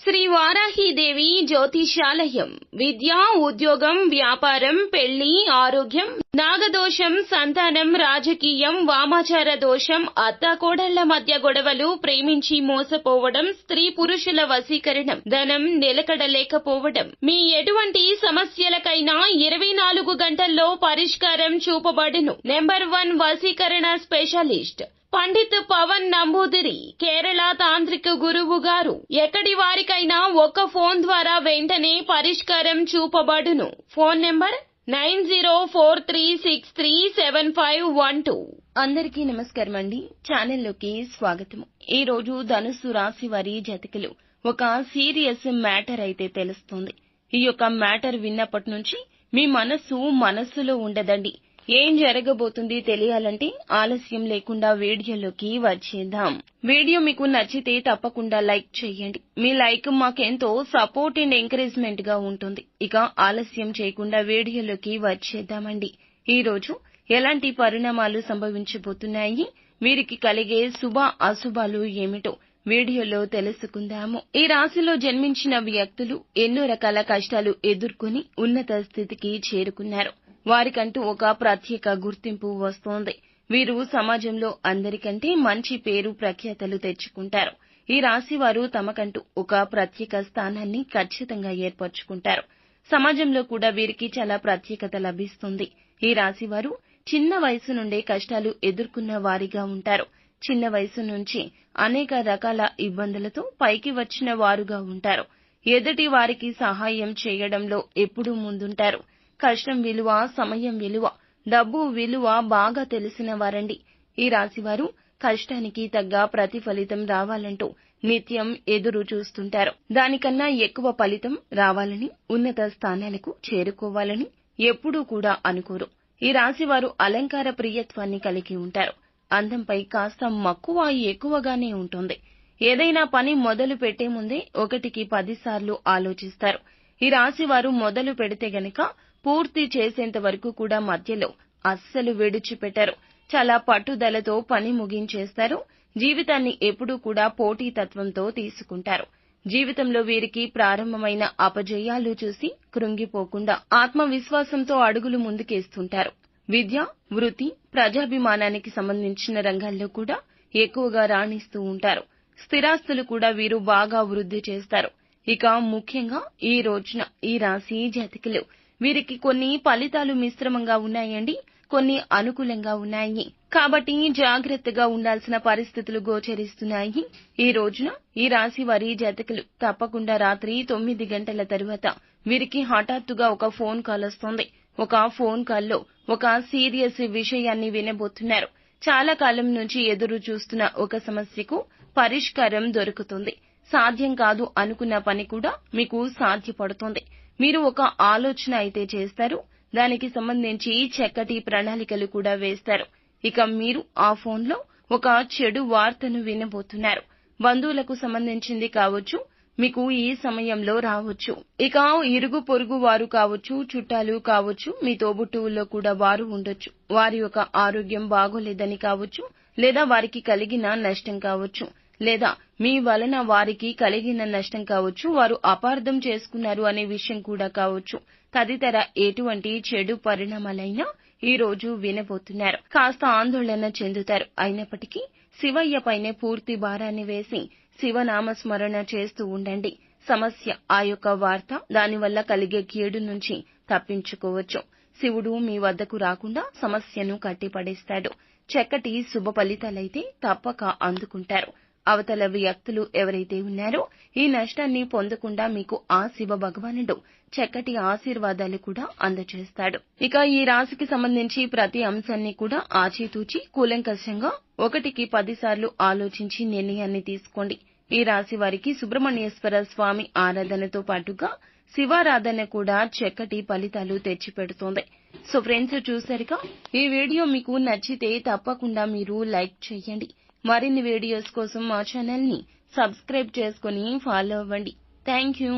శ్రీ వారాహీదేవి జ్యోతిషాలయం. విద్య, ఉద్యోగం, వ్యాపారం, పెళ్లి, ఆరోగ్యం, నాగదోషం, సంతానం, రాజకీయం, వామాచార దోషం, అత్తాకోడళ్ల మధ్య గొడవలు, ప్రేమించి మోసపోవడం, స్త్రీ పురుషుల వశీకరణం, ధనం నిలకడలేకపోవడం, మీ ఎటువంటి సమస్యలకైనా 24 గంటల్లో పరిష్కారం చూపబడును. నెంబర్ 1 వశీకరణ స్పెషలిస్ట్ పండిత్ పవన్ నంబూదిరి, కేరళ తాంత్రిక గురువు గారు. ఎక్కడి వారికైనా ఒక్క ఫోన్ ద్వారా వెంటనే పరిష్కారం చూపబడును. Phone number 9043637512. అందరికీ నమస్కారం అండి. ఛానల్లోకి స్వాగతము. ఈ రోజు ధనుస్సు రాశి వారి జాతకులు ఒక సీరియస్ మ్యాటర్ అయితే తెలుస్తుంది. ఈ యొక్క మ్యాటర్ విన్నప్పటి నుంచి మీ మనస్సులో ఉండదండి. ఏం జరగబోతుంది తెలియాలంటే ఆలస్యం లేకుండా వీడియోలోకి వచ్చేద్దాం. వీడియో మీకు నచ్చితే తప్పకుండా లైక్ చేయండి. మీ లైక్ మాకెంతో సపోర్ట్ అండ్ ఎంకరేజ్మెంట్ గా ఉంటుంది. ఇక ఆలస్యం చేయకుండా వీడియోలోకి వచ్చేద్దామండి. ఈ రోజు ఎలాంటి పరిణామాలు సంభవించబోతున్నాయి, వీరికి కలిగే శుభ అశుభాలు ఏమిటో వీడియోలో తెలుసుకుందాము. ఈ రాశిలో జన్మించిన వ్యక్తులు ఎన్నో రకాల కష్టాలు ఎదుర్కొని ఉన్నత స్థితికి చేరుకున్నారు. వారికంటూ ఒక ప్రత్యేక గుర్తింపు వస్తోంది. వీరు సమాజంలో అందరికంటే మంచి పేరు ప్రఖ్యాతలు తెచ్చుకుంటారు. ఈ రాశి వారు తమకంటూ ఒక ప్రత్యేక స్థానాన్ని ఖచ్చితంగా ఏర్పరచుకుంటారు. సమాజంలో కూడా వీరికి చాలా ప్రత్యేకత లభిస్తుంది. ఈ రాశి వారు చిన్న వయసు నుండే కష్టాలు ఎదుర్కొన్న వారిగా ఉంటారు. చిన్న వయసు నుంచి అనేక రకాల ఇబ్బందులతో పైకి వచ్చిన వారుగా ఉంటారు. ఎదుటి వారికి సహాయం చేయడంలో ఎప్పుడూ ముందుంటారు. కష్టం విలువ, సమయం విలువ, డబ్బు విలువ బాగా తెలిసిన వారండి. ఈ రాశివారు కష్టానికి తగ్గ ప్రతిఫలితం రావాలంటూ నిత్యం ఎదురు చూస్తుంటారు. దానికన్నా ఎక్కువ ఫలితం రావాలని, ఉన్నత స్థానాలకు చేరుకోవాలని ఎప్పుడూ కూడా అనుకోరు. ఈ రాశివారు అలంకార ప్రియత్వాన్ని కలిగి ఉంటారు. అందంపై కాస్త మక్కువ ఎక్కువగానే ఉంటుంది. ఏదైనా పని మొదలు పెట్టే ముందే 1కి 10 సార్లు ఆలోచిస్తారు. ఈ రాశివారు మొదలు పెడితే గనక పూర్తి చేసేంత వరకు కూడా మధ్యలో అస్సలు విడిచిపెట్టరు. చాలా పట్టుదలతో పని ముగించేస్తారు. జీవితాన్ని ఎప్పుడూ కూడా పోటీతత్వంతో తీసుకుంటారు. జీవితంలో వీరికి ప్రారంభమైన అపజయాలు చూసి కృంగిపోకుండా ఆత్మవిశ్వాసంతో అడుగులు ముందుకేస్తుంటారు. విద్య, వృత్తి, ప్రజాభిమానానికి సంబంధించిన రంగాల్లో కూడా ఎక్కువగా రాణిస్తూ ఉంటారు. స్థిరాస్తులు కూడా వీరు బాగా వృద్ధి చేస్తారు. ఇక ముఖ్యంగా ఈ రోజున ఈ రాశి జాతకులు వీరికి కొన్ని ఫలితాలు మిశ్రమంగా ఉన్నాయండి, కొన్ని అనుకూలంగా ఉన్నాయి. కాబట్టి జాగ్రత్తగా ఉండాల్సిన పరిస్థితులు గోచరిస్తున్నాయి. ఈ రోజున ఈ రాశి వారి జాతకులు తప్పకుండా రాత్రి 9 గంటల తరువాత వీరికి హఠాత్తుగా ఒక ఫోన్ కాల్ వస్తుంది. ఒక ఫోన్ కాల్లో ఒక సీరియస్ విషయాన్ని వినబోతున్నారు. చాలా కాలం నుంచి ఎదురు చూస్తున్న ఒక సమస్యకు పరిష్కారం దొరుకుతుంది. సాధ్యం కాదు అనుకున్న పని కూడా మీకు సాధ్యపడుతుంది. మీరు ఒక ఆలోచన అయితే చేస్తారు. దానికి సంబంధించి చక్కటి ప్రణాళికలు కూడా వేస్తారు. ఇక మీరు ఆ ఫోన్లో ఒక చెడు వార్తను వినబోతున్నారు. బంధువులకు సంబంధించింది కావచ్చు, మీకు ఈ సమయంలో రావచ్చు. ఇక ఇరుగు పొరుగు వారు కావచ్చు, చుట్టాలు కావచ్చు, మీ తోబుట్టువుల్లో కూడా వారు ఉండొచ్చు. వారి యొక్క ఆరోగ్యం బాగోలేదని కావచ్చు, లేదా వారికి కలిగిన నష్టం కావచ్చు, లేదా మీ వలన వారికి కలిగిన నష్టం కావచ్చు, వారు అపార్థం చేసుకున్నారు అనే విషయం కూడా కావచ్చు. తదితర ఎటువంటి చెడు పరిణామాలైనా ఈ రోజు వినబోతున్నారు. కాస్త ఆందోళన చెందుతారు. అయినప్పటికీ శివయ్య పైనే పూర్తి భారాన్ని వేసి శివనామస్మరణ చేస్తూ ఉండండి. సమస్య ఆ యొక్క వార్త, దానివల్ల కలిగే కీడు నుంచి తప్పించుకోవచ్చు. శివుడు మీ వద్దకు రాకుండా సమస్యను కట్టిపడేస్తాడు. చక్కటి శుభ ఫలితాలైతే తప్పక అందుకుంటారు. అవతల వ్యక్తులు ఎవరైతే ఉన్నారో ఈ నష్టాన్ని పొందకుండా మీకు ఆ శివ భగవానుడు చక్కటి ఆశీర్వాదాలు కూడా అందజేస్తాడు. ఇక ఈ రాశికి సంబంధించి ప్రతి అంశాన్ని కూడా ఆచితూచి కూలంకషంగా 1కి 10 సార్లు ఆలోచించి నిర్ణయాన్ని తీసుకోండి. ఈ రాశి వారికి సుబ్రహ్మణ్యేశ్వర స్వామి ఆరాధనతో పాటుగా శివారాధన కూడా చక్కటి ఫలితాలు తెచ్చిపెడుతోంది. సో ఫ్రెండ్స్, చూసారుగా, ఈ వీడియో మీకు నచ్చితే తప్పకుండా మీరు లైక్ చేయండి. మరిన్ని వీడియోస్ కోసం మా ఛానల్ ని సబ్స్క్రైబ్ చేసుకుని ఫాలో అవ్వండి. Thank you.